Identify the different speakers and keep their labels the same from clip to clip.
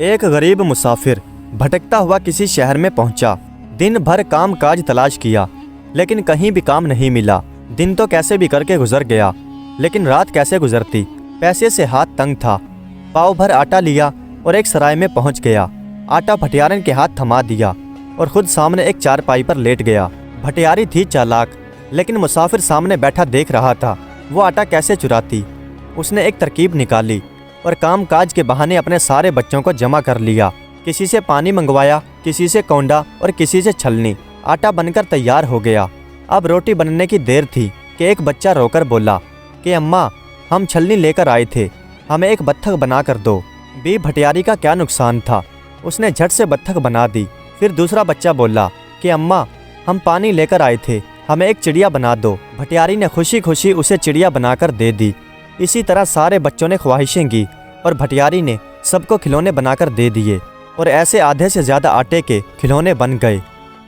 Speaker 1: ایک غریب مسافر بھٹکتا ہوا کسی شہر میں پہنچا۔ دن بھر کام کاج تلاش کیا لیکن کہیں بھی کام نہیں ملا۔ دن تو کیسے بھی کر کے گزر گیا لیکن رات کیسے گزرتی؟ پیسے سے ہاتھ تنگ تھا۔ پاؤ بھر آٹا لیا اور ایک سرائے میں پہنچ گیا۔ آٹا بھٹیارن کے ہاتھ تھما دیا اور خود سامنے ایک چارپائی پر لیٹ گیا۔ بھٹیاری تھی چالاک لیکن مسافر سامنے بیٹھا دیکھ رہا تھا وہ آٹا کیسے چراتی۔ اس نے ایک ترکیب نکالی اور کام کاج کے بہانے اپنے سارے بچوں کو جمع کر لیا۔ کسی سے پانی منگوایا، کسی سے کونڈا اور کسی سے چھلنی۔ آٹا بن کر تیار ہو گیا۔ اب روٹی بننے کی دیر تھی کہ ایک بچہ رو کر بولا کہ اماں ہم چھلنی لے کر آئے تھے، ہمیں ایک بطخ بنا کر دو۔ بی بھٹیاری کا کیا نقصان تھا، اس نے جھٹ سے بطخ بنا دی۔ پھر دوسرا بچہ بولا کہ اماں ہم پانی لے کر آئے تھے، ہمیں ایک چڑیا بنا دو۔ بھٹیاری نے خوشی خوشی اسے چڑیا بنا کر دے دی۔ اسی طرح سارے بچوں نے خواہشیں کی اور بھٹیاری نے سب کو کھلونے بنا کر دے دیے اور ایسے آدھے سے زیادہ آٹے کے کھلونے بن گئے۔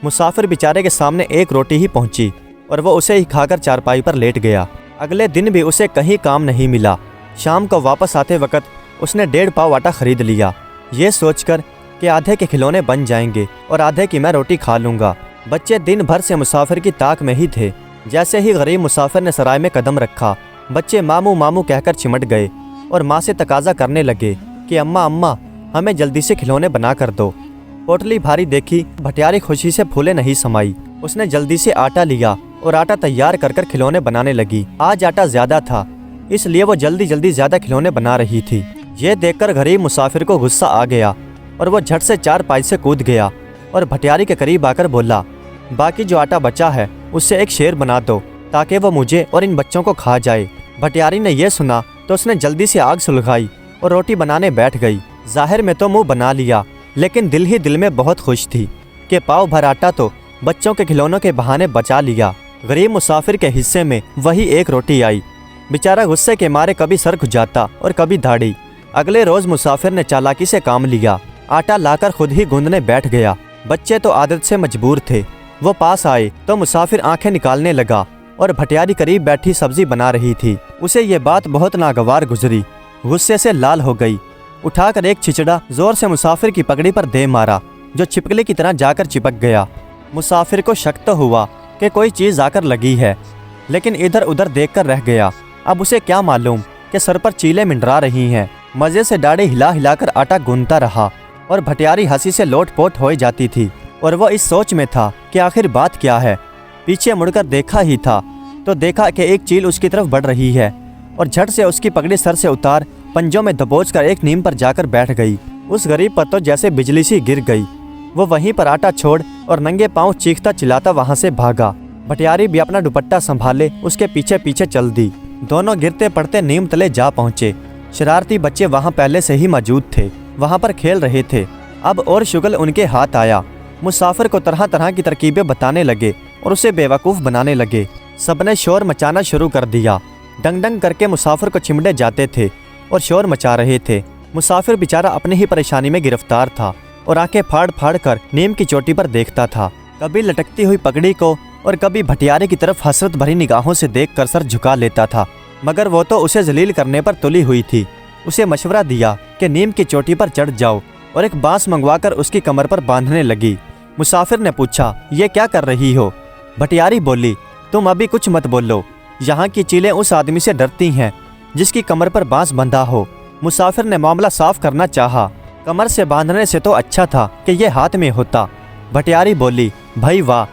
Speaker 1: مسافر بیچارے کے سامنے ایک روٹی ہی پہنچی اور وہ اسے ہی کھا کر چارپائی پر لیٹ گیا۔ اگلے دن بھی اسے کہیں کام نہیں ملا۔ شام کو واپس آتے وقت اس نے 1.5 پاؤ آٹا خرید لیا، یہ سوچ کر کہ آدھے کے کھلونے بن جائیں گے اور آدھے کی میں روٹی کھا لوں گا۔ بچے دن بھر سے مسافر کی تاک میں ہی تھے۔ جیسے ہی غریب مسافر نے سرائے میں قدم رکھا، بچے ماموں ماموں کہہ کر چمٹ گئے اور ماں سے تقاضا کرنے لگے کہ اماں ہمیں جلدی سے کھلونے بنا کر دو۔ پوٹلی بھاری دیکھی، بھٹیاری خوشی سے پھولے نہیں سمائی۔ اس نے جلدی سے آٹا لیا اور آٹا تیار کر کر کھلونے بنانے لگی۔ آج آٹا زیادہ تھا اس لیے وہ جلدی زیادہ کھلونے بنا رہی تھی۔ یہ دیکھ کر غریب مسافر کو غصہ آ گیا اور وہ جھٹ سے چارپائی سے کود گیا اور بھٹیاری کے قریب آ کر بولا باقی جو آٹا بچا ہے اس سے ایک شیر بنا دو تاکہ وہ مجھے اور ان بچوں کو کھا جائے۔ بھٹیاری نے یہ سنا تو اس نے جلدی سے آگ سلگائی اور روٹی بنانے بیٹھ گئی۔ ظاہر میں تو منہ بنا لیا لیکن دل ہی دل میں بہت خوش تھی کہ پاؤ بھر آٹا تو بچوں کے کھلونوں کے بہانے بچا لیا۔ غریب مسافر کے حصے میں وہی ایک روٹی آئی۔ بیچارہ غصے کے مارے کبھی سر کھجاتا اور کبھی دھاڑی۔ اگلے روز مسافر نے چالاکی سے کام لیا، آٹا لا کر خود ہی گوندنے بیٹھ گیا۔ بچے تو عادت سے مجبور تھے۔ وہ پاس آئے تو مسافر آنکھیں نکالنے لگا اور بھٹیاری قریب بیٹھی سبزی بنا رہی تھی۔ اسے یہ بات بہت ناگوار گزری، غصے سے لال ہو گئی۔ اٹھا کر ایک چھچڑا زور سے مسافر کی پگڑی پر دے مارا جو چھپکلی کی طرح جا کر چپک گیا۔ مسافر کو شک تو ہوا کہ کوئی چیز آ کر لگی ہے لیکن ادھر ادھر دیکھ کر رہ گیا۔ اب اسے کیا معلوم کہ سر پر چیلیں منڈرا رہی ہیں۔ مزے سے ڈاڑھی ہلا ہلا کر آٹا گوندتا رہا اور بھٹیاری ہنسی سے لوٹ پوٹ ہوئے جاتی تھی اور وہ اس سوچ میں تھا کہ آخر بات کیا ہے۔ پیچھے مڑ کر دیکھا ہی تھا تو دیکھا کہ ایک چیل اس کی طرف بڑھ رہی ہے اور جھٹ سے اس کی پگڑی سر سے اتار پنجوں میں دبوچ کر ایک نیم پر جا کر بیٹھ گئی۔ اس غریب پر تو جیسے بجلی سی گر گئی۔ وہ وہیں پر آٹا چھوڑ اور ننگے پاؤں چیختا چلاتا وہاں سے بھاگا۔ بھٹیاری بھی اپنا دوپٹہ سنبھالے اس کے پیچھے پیچھے چل دی۔ دونوں گرتے پڑتے نیم تلے جا پہنچے۔ شرارتی بچے وہاں پہلے سے ہی موجود تھے، وہاں پر کھیل رہے تھے۔ اب اور شغل ان کے ہاتھ آیا۔ مسافر کو طرح طرح کی ترکیبیں بتانے لگے اور اسے بیوقوف بنانے لگے۔ سب نے شور مچانا شروع کر دیا۔ ڈنگ ڈنگ کر کے مسافر کو چمڑے جاتے تھے اور شور مچا رہے تھے۔ مسافر بیچارہ اپنی ہی پریشانی میں گرفتار تھا اور آنکھیں پھاڑ پھاڑ کر نیم کی چوٹی پر دیکھتا تھا، کبھی لٹکتی ہوئی پگڑی کو اور کبھی بھٹیارے کی طرف حسرت بھری نگاہوں سے دیکھ کر سر جھکا لیتا تھا، مگر وہ تو اسے ذلیل کرنے پر تلی ہوئی تھی۔ اسے مشورہ دیا کہ نیم کی چوٹی پر چڑھ جاؤ اور ایک بانس منگوا کر اس کی کمر پر باندھنے لگی۔ مسافر نے پوچھا یہ کیا کر رہی ہو؟ بھٹیاری بولی تم ابھی کچھ مت بولو، یہاں کی چیلیں اس آدمی سے ڈرتی ہیں جس کی کمر پر بانس بندھا ہو۔ مسافر نے معاملہ صاف کرنا چاہا، کمر سے باندھنے سے تو اچھا تھا کہ یہ ہاتھ میں ہوتا۔ بھٹیاری بولی بھائی واہ،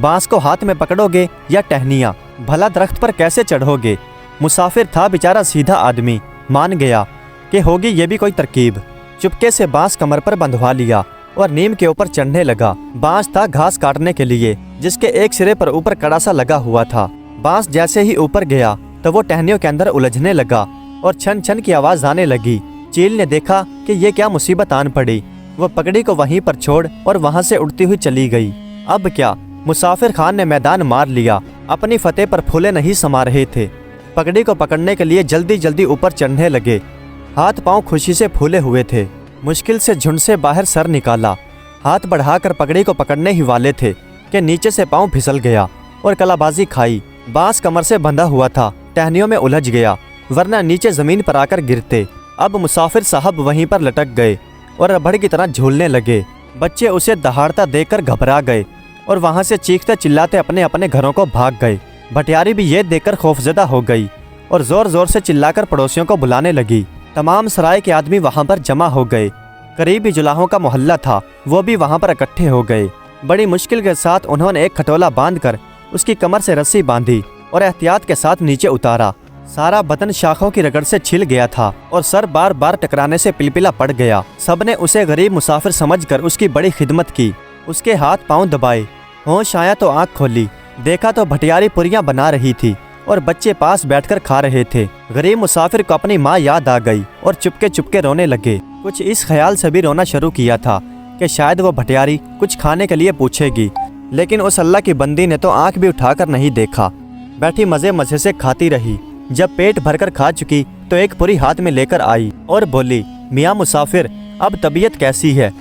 Speaker 1: بانس کو ہاتھ میں پکڑو گے یا ٹہنیاں؟ بھلا درخت پر کیسے چڑھو گے؟ مسافر تھا بیچارہ سیدھا آدمی، مان گیا کہ ہوگی یہ بھی کوئی ترکیب۔ چپکے سے بانس کمر پر بندھوا لیا اور نیم کے اوپر چڑھنے لگا۔ بانس تھا گھاس کاٹنے کے لیے جس کے ایک سرے پر اوپر کڑا سا لگا ہوا تھا۔ بانس جیسے ہی اوپر گیا تو وہ ٹہنیوں کے اندر الجھنے لگا اور چھن چھن کی آواز آنے لگی۔ چیل نے دیکھا کہ یہ کیا مصیبت آن پڑی۔ وہ پگڑی کو وہیں پر چھوڑ اور وہاں سے اڑتی ہوئی چلی گئی۔ اب کیا؟ مسافر خان نے میدان مار لیا۔ اپنی فتح پر پھولے نہیں سما رہے تھے۔ پگڑی کو پکڑنے کے لیے جلدی جلدی اوپر چڑھنے لگے۔ ہاتھ پاؤں خوشی سے پھولے ہوئے تھے۔ مشکل سے جھنڈ سے باہر سر نکالا۔ ہاتھ بڑھا کر پگڑی کو پکڑنے ہی والے تھے کہ نیچے سے پاؤں پھسل گیا اور کلابازی کھائی۔ بانس کمر سے بندھا ہوا تھا، ٹہنیوں میں الجھ گیا ورنہ نیچے زمین پر آ کر گرتے۔ اب مسافر صاحب وہیں پر لٹک گئے اور रबड़ की तरह झूलने लगे। बच्चे उसे दहाड़ता देखकर घबरा गए और वहां से चीखते चिल्लाते अपने अपने घरों को भाग गए। भटियारी भी ये देखकर खौफजदा हो गई और जोर जोर से चिल्लाकर पड़ोसियों को बुलाने लगी। तमाम सराय के आदमी वहां पर जमा हो गए। करीबी जुलाहों का मोहल्ला था, वो भी वहां पर इकट्ठे हो गए। बड़ी मुश्किल के साथ उन्होंने एक खटोला बांधकर उसकी कमर से रस्सी बांधी और एहतियात के साथ नीचे उतारा। सारा बदन शाखों की रगड़ से छिल गया था और सर बार बार टकराने से पिलपिला पड़ गया। सबने उसे गरीब मुसाफिर समझकर उसकी बड़ी खिदमत की, उसके हाथ पांव दबाए। होश आया तो आंख खोली, देखा तो भटियारी पुरियां बना रही थी और बच्चे पास बैठकर खा रहे थे। गरीब मुसाफिर को अपनी माँ याद आ गई और चुपके चुपके रोने लगे। कुछ इस ख्याल से भी रोना शुरू किया था कि शायद वो भटियारी कुछ खाने के लिए पूछेगी, लेकिन उस अल्लाह की बंदी ने तो आंख भी उठाकर नहीं देखा। बैठी मजे मजे से खाती रही। जब पेट भरकर खा चुकी तो एक पुरी हाथ में लेकर आई और बोली, मियाँ मुसाफिर, अब तबीयत कैसी है?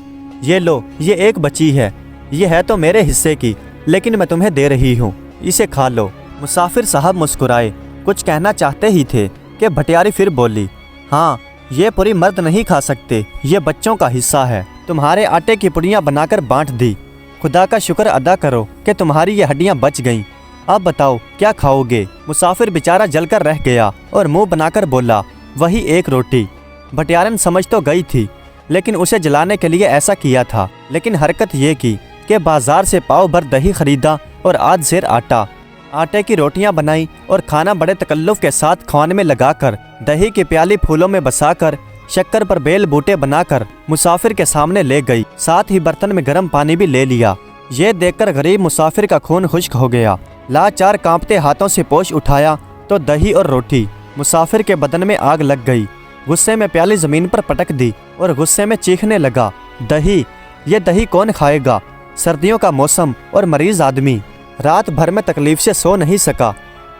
Speaker 1: ये लो, ये एक बची है, ये है तो मेरे हिस्से की, लेकिन मैं तुम्हें दे रही हूँ, इसे खा लो। मुसाफिर साहब मुस्कुराए, कुछ कहना चाहते ही थे कि भटियारी फिर बोली, हाँ, ये पुरी मर्द नहीं खा सकते, ये बच्चों का हिस्सा है। तुम्हारे आटे की पुड़ियाँ बनाकर बांट दी। खुदा का शुक्र अदा करो कि तुम्हारी ये हड्डियाँ बच गईं। अब बताओ क्या खाओगे? मुसाफिर बेचारा जलकर रह गया और मुंह बनाकर बोला, वही एक रोटी। भटियारन समझ तो गई थी, लेकिन उसे जलाने के लिए ऐसा किया था। लेकिन हरकत ये की कि बाजार से पाव भर दही खरीदा और आध सेर आटा। आटे की रोटियां बनाई और खाना बड़े तकल्लुफ के साथ खाने में लगाकर, दही की प्याली फूलों में बसाकर, शक्कर पर बेल बूटे बनाकर मुसाफिर के सामने ले गई। साथ ही बर्तन में गर्म पानी भी ले लिया। ये देखकर गरीब मुसाफिर का खून खुश्क हो गया। लाचार कांपते हाथों से पोश उठाया तो दही और रोटी। मुसाफिर के बदन में आग लग गई। गुस्से में प्याली जमीन पर पटक दी और गुस्से में चीखने लगा, दही, ये दही कौन खाएगा? सर्दियों का मौसम और मरीज आदमी। रात भर में तकलीफ से सो नहीं सका।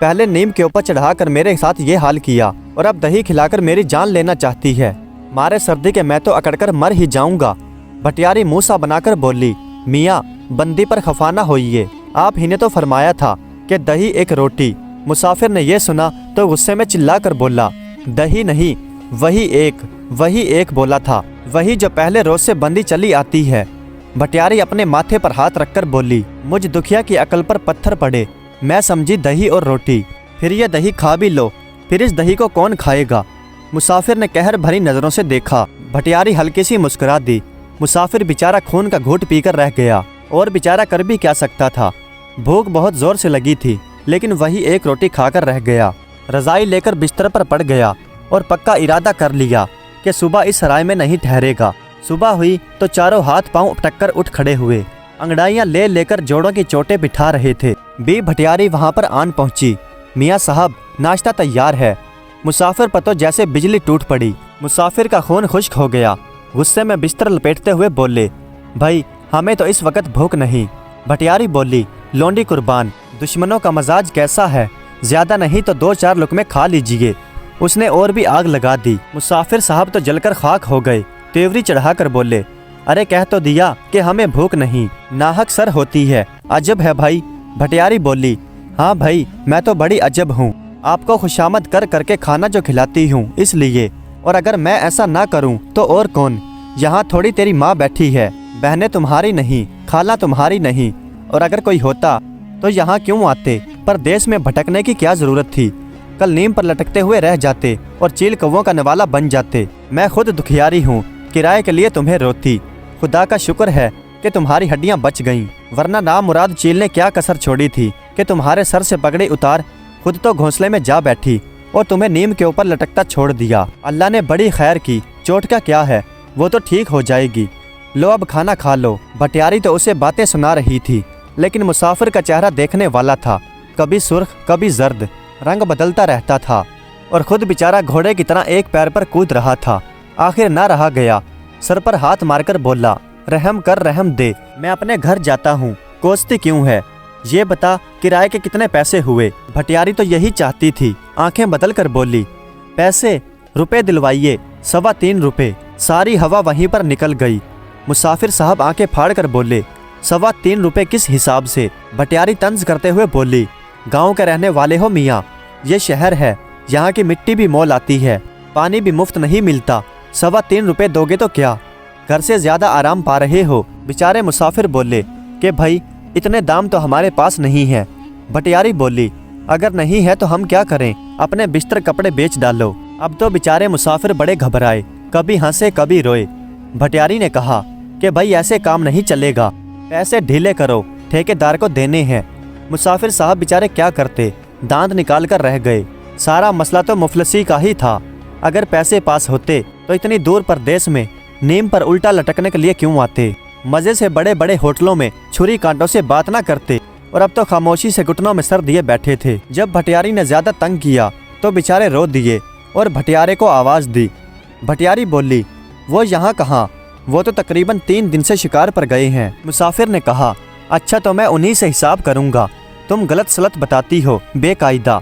Speaker 1: पहले नीम के ऊपर चढ़ाकर मेरे साथ ये हाल किया और अब दही खिलाकर मेरी जान लेना चाहती है। मारे सर्दी के मैं तो अकड़कर मर ही जाऊंगा। भटियारी मुँह सा बनाकर बोली, मियाँ, बंदी पर खफा ना होइए, आप ही ने तो फरमाया था कि दही एक रोटी। मुसाफिर ने यह सुना तो गुस्से में चिल्लाकर बोला, दही नहीं, वही एक बोला था, वही जो पहले रोज से बंदी चली आती है। भटियारी अपने माथे पर हाथ रखकर बोली, मुझ दुखिया की अकल पर पत्थर पड़े, मैं समझी दही और रोटी। फिर ये दही खा भी लो, फिर इस दही को कौन खाएगा? मुसाफिर ने कहर भरी नजरों से देखा। भटियारी हल्की सी मुस्कुरा दी। मुसाफिर बेचारा खून का घूंट पीकर रह गया और बेचारा कर भी क्या सकता था। भूख बहुत जोर से लगी थी, लेकिन वही एक रोटी खाकर रह गया। रजाई लेकर बिस्तर पर पड़ गया और पक्का इरादा कर लिया कि सुबह इस सराय में नहीं ठहरेगा। सुबह हुई तो चारों हाथ पांव टक्कर उठ खड़े हुए, अंगड़ाइयां ले लेकर जोड़ों की चोटें बिठा रहे थे। बी भटियारी वहां पर आन पहुंची। मियाँ साहब, नाश्ता तैयार है। मुसाफिर पर तो जैसे बिजली टूट पड़ी। मुसाफिर का खून खुश्क हो गया। गुस्से में बिस्तर लपेटते हुए बोले, भाई, हमें तो इस वक्त भूख नहीं। भटियारी बोली, लोंडी कुर्बान, दुश्मनों का मजाज कैसा है, ज्यादा नहीं तो 2-4 लुकमे खा लीजिए। उसने और भी आग लगा दी। मुसाफिर साहब तो जलकर खाक हो गए। तेवरी चढ़ाकर बोले, अरे कह तो दिया कि हमें भूख नहीं, नाहक सर होती है, अजब है भाई। भटियारी बोली, हाँ भाई, मैं तो बड़ी अजब हूँ, आपको खुशामद कर करके खाना जो खिलाती हूँ इसलिए, और अगर मैं ऐसा ना करूँ तो और कौन? यहाँ थोड़ी तेरी माँ बैठी है, बहनें तुम्हारी नहीं, खाला तुम्हारी नहीं, और अगर कोई होता तो यहाँ क्यों आते? परदेश में भटकने की क्या जरूरत थी? कल नीम पर लटकते हुए रह जाते और चील कौवों का निवाला बन जाते। मैं खुद दुखियारी हूँ, किराए के लिए तुम्हें रोती। खुदा का शुक्र है कि तुम्हारी हड्डियाँ बच गईं, वरना नामुराद चील ने क्या कसर छोड़ी थी कि तुम्हारे सर से पगड़ी उतार खुद तो घोंसले में जा बैठी और तुम्हें नीम के ऊपर लटकता छोड़ दिया। अल्लाह ने बड़ी खैर की, चोट का क्या है, वो तो ठीक हो जाएगी। लो अब खाना खा लो। भटियारी तो उसे बातें सुना रही थी, लेकिन मुसाफिर का चेहरा देखने वाला था, कभी सुर्ख कभी जर्द, रंग बदलता रहता था और खुद बेचारा घोड़े की तरह एक पैर पर कूद रहा था। आखिर ना रहा गया, सर पर हाथ मारकर बोला, रहम कर, रहम दे, मैं अपने घर जाता हूँ, कोसती क्यों है? ये बता किराए के कितने पैसे हुए? भटियारी तो यही चाहती थी। आंखें बदल कर बोली, पैसे? रुपए दिलवाइए, 3.25 रुपए। सारी हवा वहीं पर निकल गई। मुसाफिर साहब आंखें फाड़ कर बोले, 3.25 रुपए किस हिसाब से? भटियारी तंज करते हुए बोली, गांव के रहने वाले हो मियाँ, ये शहर है, यहाँ की मिट्टी भी मोल आती है, पानी भी मुफ्त नहीं मिलता, 3.25 रुपए दोगे तो क्या? घर से ज़्यादा आराम पा रहे हो। बेचारे मुसाफिर बोले कि भाई इतने दाम तो हमारे पास नहीं है। भटियारी बोली, अगर नहीं है तो हम क्या करें, अपने बिस्तर कपड़े बेच डालो। अब तो बेचारे मुसाफिर बड़े घबराए, कभी हंसे कभी रोए। भटियारी ने कहा कि भाई ऐसे काम नहीं चलेगा, पैसे ढीले करो, ठेकेदार को देने हैं। मुसाफिर साहब बेचारे क्या करते, दांत निकाल कर रह गए। सारा मसला तो मुफलसी का ही था। अगर पैसे पास होते तो इतनी दूर परदेश में नीम पर उल्टा लटकने के लिए क्यों आते। मज़े से बड़े बड़े होटलों में छुरी कांटों से बात ना करते, और अब तो खामोशी से घुटनों में सर दिए बैठे थे। जब भटियारी ने ज़्यादा तंग किया तो बेचारे रो दिए और भटियारे को आवाज़ दी। भटियारी बोली, वो यहाँ कहाँ, वो तो तकरीबन 3 दिन से शिकार पर गए हैं। मुसाफिर ने कहा, अच्छा तो मैं उन्हीं से हिसाब करूँगा, तुम गलत सलत बताती हो बेकायदा।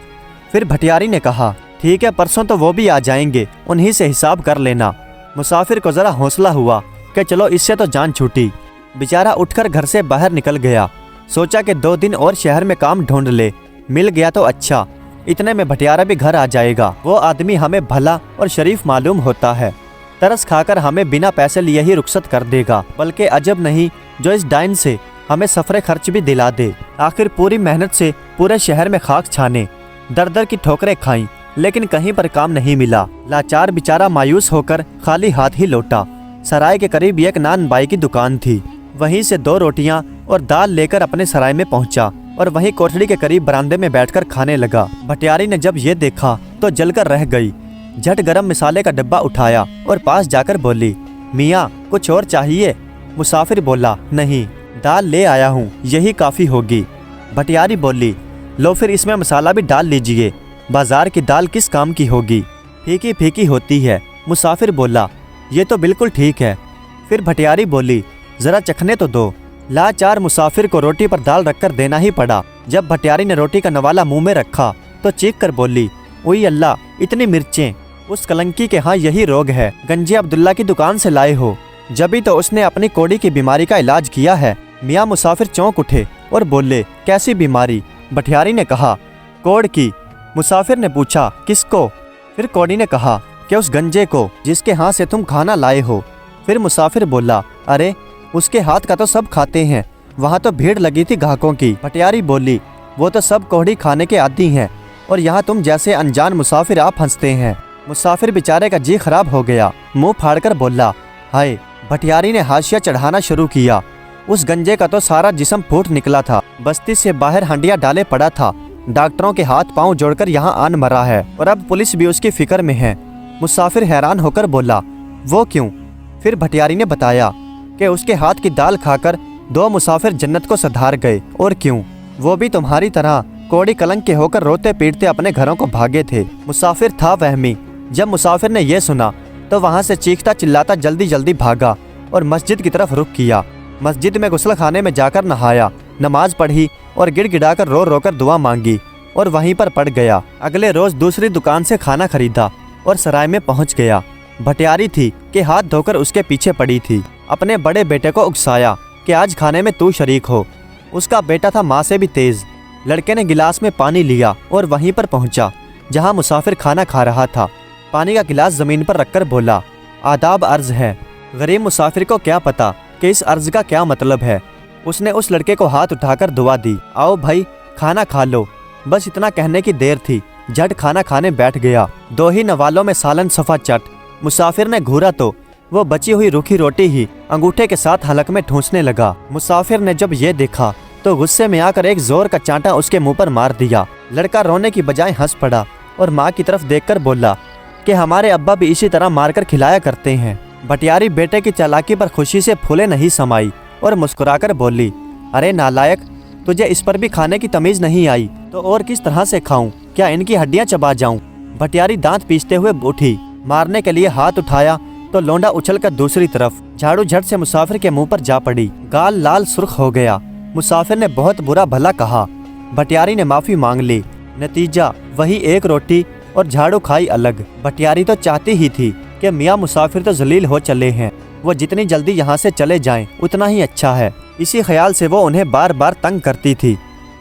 Speaker 1: फिर भटियारी ने कहा, ठीक है परसों तो वो भी आ जाएंगे, उन्हीं से हिसाब कर लेना। मुसाफिर को ज़रा हौसला हुआ कि चलो इससे तो जान छूटी। बेचारा उठकर घर से बाहर निकल गया। सोचा कि 2 दिन और शहर में काम ढूंढ ले, मिल गया तो अच्छा, इतने में भटियारा भी घर आ जाएगा। वो आदमी हमें भला और शरीफ मालूम होता है, तरस खाकर हमें बिना पैसे लिए ही रुखसत कर देगा। बल्कि अजब नहीं जो इस डाइन से हमें सफरे खर्च भी दिला दे। आखिर पूरी मेहनत से पूरे शहर में खाक छाने, दर दर की ठोकरें खाई, लेकिन कहीं पर काम नहीं मिला। लाचार बेचारा मायूस होकर खाली हाथ ही लौटा। सराय के करीब एक नान बाई की दुकान थी, वहीं से 2 रोटियां और दाल लेकर अपने सराय में पहुंचा और वहीं कोठड़ी के करीब बरामदे में बैठकर खाने लगा। भटियारी ने जब ये देखा तो जलकर रह गई। झट गरम मसाले का डब्बा उठाया और पास जाकर बोली, मियाँ कुछ और चाहिए? मुसाफिर बोला, नहीं, दाल ले आया हूँ, यही काफ़ी होगी। भटियारी बोली, लो फिर इसमें मसाला भी डाल लीजिए, बाजार की दाल किस काम की होगी, फीकी फीकी होती है। मुसाफिर बोला, ये तो बिल्कुल ठीक है। फिर भटियारी बोली, ज़रा चखने तो दो। लाचार मुसाफिर को रोटी पर दाल रखकर देना ही पड़ा। जब भटियारी ने रोटी का नवाला मुंह में रखा तो चीख कर बोली, ओई अल्लाह, इतनी मिर्चें। उस कलंकी के हाँ यही रोग है, गंजे अब्दुल्ला की दुकान से लाए हो, जभी तो उसने अपनी कोड़ी की बीमारी का इलाज किया है। मियाँ मुसाफिर चौंक उठे और बोले, कैसी बीमारी? भटियारी ने कहा, कोड़ की। मुसाफिर ने पूछा, किसको? फिर कोड़ी ने कहा कि उस गंजे को जिसके हाथ से तुम खाना लाए हो। फिर मुसाफिर बोला, अरे उसके हाथ का तो सब खाते हैं, वहाँ तो भीड़ लगी थी ग्राहकों की। भटियारी बोली, वो तो सब कोहड़ी खाने के आदी हैं और यहाँ तुम जैसे अनजान मुसाफिर आप हंसते हैं। मुसाफिर बेचारे का जी खराब हो गया, मुंह फाड़कर बोला, हाय। भटियारी ने हाशिया चढ़ाना शुरू किया। उस गंजे का तो सारा जिस्म फूट निकला था, बस्ती से बाहर हंडिया डाले पड़ा था, डॉक्टरों के हाथ पांव जोड़कर यहाँ आन मरा है और अब पुलिस भी उसकी फिक्र में है। मुसाफिर हैरान होकर बोला, वो क्यों? फिर भटियारी ने बताया कि उसके हाथ की दाल खाकर 2 मुसाफिर जन्नत को सधार गए। और क्यों, वो भी तुम्हारी तरह कोड़ी कलंक के होकर रोते पीटते अपने घरों को भागे थे। मुसाफिर था वहमी। जब मुसाफिर ने यह सुना तो वहाँ से चीखता चिल्लाता जल्दी जल्दी भागा और मस्जिद की तरफ रुख किया। मस्जिद में गुस्ल खाने में जाकर नहाया, नमाज पढ़ी और गिड़गिड़ाकर रो रो कर दुआ मांगी और वहीं पर पड़ गया। अगले रोज दूसरी दुकान से खाना खरीदा और सराय में पहुंच गया। भटियारी थी कि हाथ धोकर उसके पीछे पड़ी थी। अपने बड़े बेटे को उकसाया कि आज खाने में तू शरीक हो। उसका बेटा था माँ से भी तेज। लड़के ने गिलास में पानी लिया और वहीं पर पहुंचा जहां मुसाफिर खाना खा रहा था। पानी का गिलास जमीन पर रखकर बोला, आदाब अर्ज है। गरीब मुसाफिर को क्या पता कि इस अर्ज का क्या मतलब है। उसने उस लड़के को हाथ उठाकर दुआ दी, आओ भाई खाना खा लो। बस इतना कहने की देर थी, झट खाना खाने बैठ गया। 2 ही नवालों में सालन सफा चट। मुसाफिर ने घूरा तो वो बची हुई रूखी रोटी ही अंगूठे के साथ हलक में ठूंसने लगा। मुसाफिर ने जब ये देखा तो गुस्से में आकर एक जोर का चांटा उसके मुंह पर मार दिया। लड़का रोने की बजाय हंस पड़ा और माँ की तरफ देखकर बोला कि हमारे अब्बा भी इसी तरह मारकर खिलाया करते हैं। भटियारी बेटे की चालाकी पर खुशी से फूले नहीं समाई और मुस्कुराकर बोली, अरे नालायक, तुझे इस पर भी खाने की तमीज नहीं आई तो और किस तरह से खाऊं? क्या इनकी हड्डियां चबा जाऊं? भटियारी दांत पीसते हुए उठी। मारने के लिए हाथ उठाया तो लौंडा उछलकर दूसरी तरफ झाड़ू झट से मुसाफिर के मुंह पर जा पड़ी। गाल लाल सुर्ख हो गया। मुसाफिर ने बहुत बुरा भला कहा। भटियारी ने माफी मांग ली। नतीजा वही एक रोटी और झाड़ू खाई अलग। भटियारी तो चाहती ही थी कि मियाँ मुसाफिर तो जलील हो चले हैं, वो जितनी जल्दी यहाँ से चले जाएं उतना ही अच्छा है। इसी ख्याल से वो उन्हें बार बार तंग करती थी।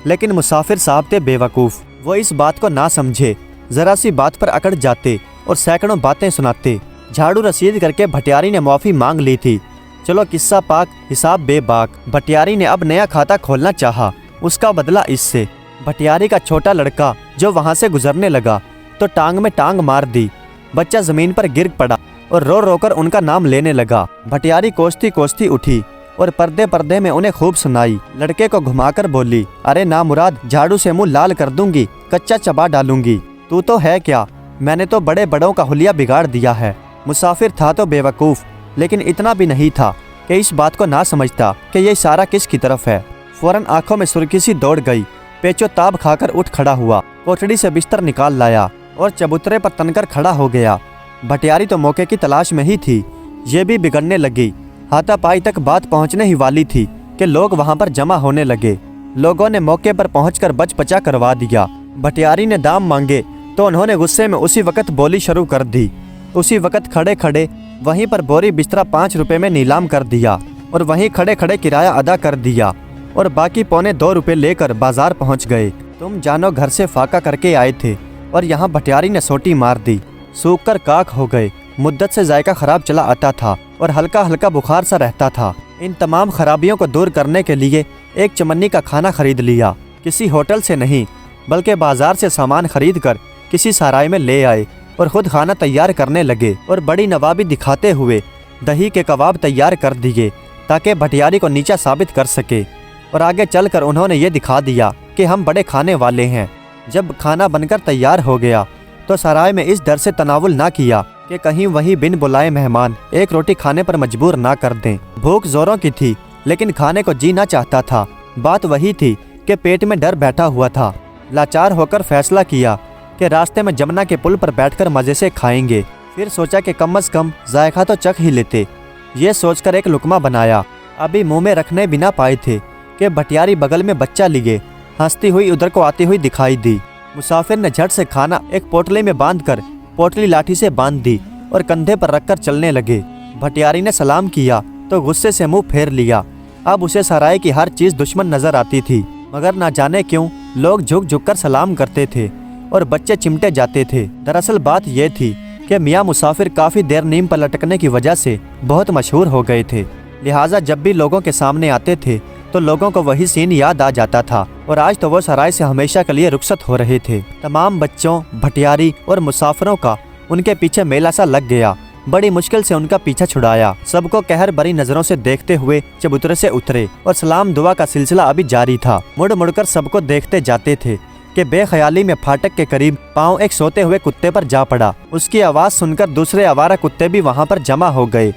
Speaker 1: लेकिन मुसाफिर साहब थे बेवकूफ़। वो इस बात को ना समझे, जरा सी बात पर अकड़ जाते और सैकड़ों बातें सुनाते। झाड़ू रसीद करके भटियारी ने माफ़ी मांग ली थी चलो किस्सा पाक हिसाब बेबाक। भटियारी ने अब नया खाता खोलना चाहा, उसका बदला इससे। भटियारी का छोटा लड़का जो वहाँ से गुजरने लगा तो टांग में टांग मार दी। बच्चा जमीन पर गिर पड़ा और रो रो कर उनका नाम लेने लगा। भटियारी कोसती कोसती उठी और पर्दे पर्दे में उन्हें खूब सुनाई। लड़के को घुमाकर बोली, अरे ना मुराद, झाड़ू से मुंह लाल कर दूंगी, कच्चा चबा डालूंगी। तू तो है क्या, मैंने तो बड़े बड़ों का हुलिया बिगाड़ दिया है। मुसाफिर था तो बेवकूफ़, लेकिन इतना भी नहीं था कि इस बात को ना समझता कि ये इशारा किसकी तरफ है। फौरन आंखों में सुर्खी सी दौड़ गई। पेचो ताब खाकर उठ खड़ा हुआ, कोठड़ी से बिस्तर निकाल लाया और चबूतरे पर तनकर खड़ा हो गया। भटियारी तो मौके की तलाश में ही थी। ये भी बिगड़ने लगी। हाथापाई तक बात पहुंचने ही वाली थी कि लोग वहां पर जमा होने लगे। लोगों ने मौके पर पहुंचकर बच पचा करवा दिया। भटियारी ने दाम मांगे तो उन्होंने गुस्से में उसी वक्त बोली शुरू कर दी। उसी वक्त खड़े खड़े वहीं पर बोरी बिस्तरा 5 रुपए में नीलाम कर दिया और वहीं खड़े खड़े किराया अदा कर दिया और बाकी 2.25 रुपए लेकर बाजार पहुंच गए। तुम जानो घर से फाका करके आए थे और यहाँ भटियारी ने सोटी मार दी। सूख कर काक हो गए। मुद्दत से जायका खराब चला आता था और हल्का हल्का बुखार सा रहता था। इन तमाम खराबियों को दूर करने के लिए एक चमन्नी का खाना खरीद लिया। किसी होटल से नहीं बल्कि बाजार से सामान खरीद कर किसी सराय में ले आए और खुद खाना तैयार करने लगे और बड़ी नवाबी दिखाते हुए दही के कबाब तैयार कर दिए ताकि भटियारी को नीचा साबित कर सके। और आगे चलकर उन्होंने ये दिखा दिया कि हम बड़े खाने वाले हैं। जब खाना बनकर तैयार हो गया तो सराय में इस डर से तनावुल ना किया कि कहीं वही बिन बुलाए मेहमान एक रोटी खाने पर मजबूर ना कर दें। भूख जोरों की थी लेकिन खाने को जी ना चाहता था। बात वही थी कि पेट में डर बैठा हुआ था। लाचार होकर फैसला किया कि रास्ते में जमुना के पुल पर बैठकर मज़े से खाएंगे। फिर सोचा कि कम से कम जायका तो चख ही लेते। ये सोचकर एक लुकमा बनाया। अभी मुंह में रखने भी ना पाए थे कि भटियारी बगल में बच्चा लिए हंसती हुई उधर को आती हुई दिखाई दी। मुसाफिर ने झट से खाना एक पोटली में बांधकर पोटली लाठी से बांध दी और कंधे पर रखकर चलने लगे। भटियारी ने सलाम किया तो गुस्से से मुंह फेर लिया। अब उसे सराय की हर चीज दुश्मन नजर आती थी, मगर ना जाने क्यों लोग झुक झुक कर सलाम करते थे और बच्चे चिमटे जाते थे। दरअसल बात यह थी कि मियाँ मुसाफिर काफी देर नीम पर लटकने की वजह से बहुत मशहूर हो गए थे। लिहाजा जब भी लोगों के सामने आते थे तो लोगों को वही सीन याद आ जाता था और आज तो वो सराय से हमेशा के लिए रुखसत हो रहे थे। तमाम बच्चों, भटियारी और मुसाफिरों का उनके पीछे मेला सा लग गया। बड़ी मुश्किल से उनका पीछा छुड़ाया। सबको कहर भरी नजरों से देखते हुए चबूतरे से उतरे और सलाम दुआ का सिलसिला अभी जारी था। मुड़ मुड़कर सबको देखते जाते थे कि बेख्याली में फाटक के करीब पांव एक सोते हुए कुत्ते पर जा पड़ा। उसकी आवाज सुनकर दूसरे आवारा कुत्ते भी वहां पर जमा हो गए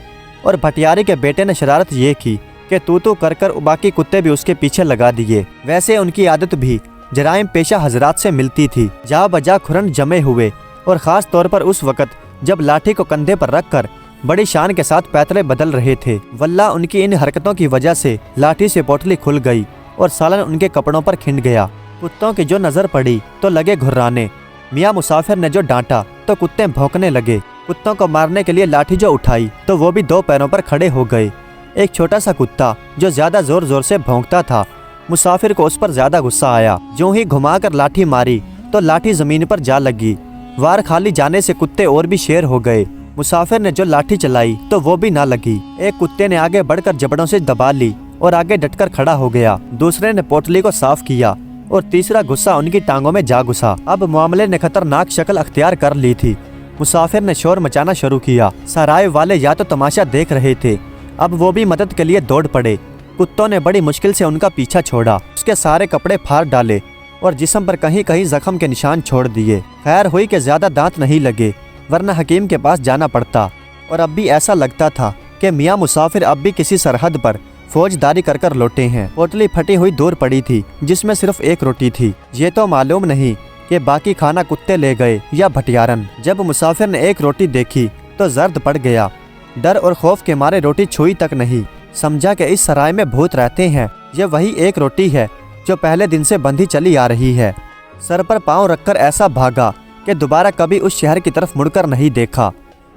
Speaker 1: और भटियारी के बेटे ने शरारत ये की कि तू कर कर बाकी कुत्ते भी उसके पीछे लगा दिए। वैसे उनकी आदत भी जराइम पेशा हजरात से मिलती थी। जा बजा खुरन जमे हुए और ख़ास तौर पर उस वक़्त जब लाठी को कंधे पर रखकर बड़ी शान के साथ पैतरे बदल रहे थे। वल्लाह उनकी इन हरकतों की वजह से लाठी से पोटली खुल गई और सालन उनके कपड़ों पर खिंड गया। कुत्तों की जो नज़र पड़ी तो लगे घुर्राने। मियाँ मुसाफिर ने जो डांटा तो कुत्ते भौंकने लगे। कुत्तों को मारने के लिए लाठी जो उठाई तो वो भी 2 पैरों पर खड़े हो गए। एक छोटा सा कुत्ता जो ज्यादा जोर जोर से भौंकता था, मुसाफिर को उस पर ज्यादा गुस्सा आया। जो ही घुमाकर लाठी मारी तो लाठी जमीन पर जा लगी। वार खाली जाने से कुत्ते और भी शेर हो गए। मुसाफिर ने जो लाठी चलाई तो वो भी ना लगी। एक कुत्ते ने आगे बढ़कर जबड़ों से दबा ली और आगे डटकर खड़ा हो गया। दूसरे ने पोटली को साफ किया और तीसरा गुस्सा उनकी टांगों में जा घुसा। अब मामले ने खतरनाक शक्ल अख्तियार कर ली थी। मुसाफिर ने शोर मचाना शुरू किया। सराय वाले या तो तमाशा देख रहे थे, अब वो भी मदद के लिए दौड़ पड़े। कुत्तों ने बड़ी मुश्किल से उनका पीछा छोड़ा। उसके सारे कपड़े फाड़ डाले और जिस्म पर कहीं कहीं जख्म के निशान छोड़ दिए। खैर हुई कि ज्यादा दांत नहीं लगे, वरना हकीम के पास जाना पड़ता। और अब भी ऐसा लगता था कि मियाँ मुसाफिर अब भी किसी सरहद पर फौजदारी कर कर लौटे हैं। पोटली फटी हुई दूर पड़ी थी जिसमें सिर्फ एक रोटी थी। ये तो मालूम नहीं कि बाकी खाना कुत्ते ले गए या भटियारन। जब मुसाफिर ने एक रोटी देखी तो जर्द पड़ गया। डर और खौफ के मारे रोटी छुई तक नहीं। समझा कि इस सराय में भूत रहते हैं। ये वही एक रोटी है जो पहले दिन से बंधी चली आ रही है। सर पर पांव रखकर ऐसा भागा कि दोबारा कभी उस शहर की तरफ मुड़कर नहीं देखा।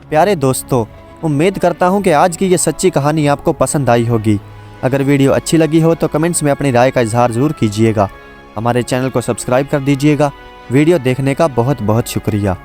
Speaker 1: प्यारे दोस्तों, उम्मीद करता हूँ कि आज की ये सच्ची कहानी आपको पसंद आई होगी। अगर वीडियो अच्छी लगी हो तो कमेंट्स में अपनी राय का इजहार ज़रूर कीजिएगा। हमारे चैनल को सब्सक्राइब कर दीजिएगा। वीडियो देखने का बहुत बहुत शुक्रिया।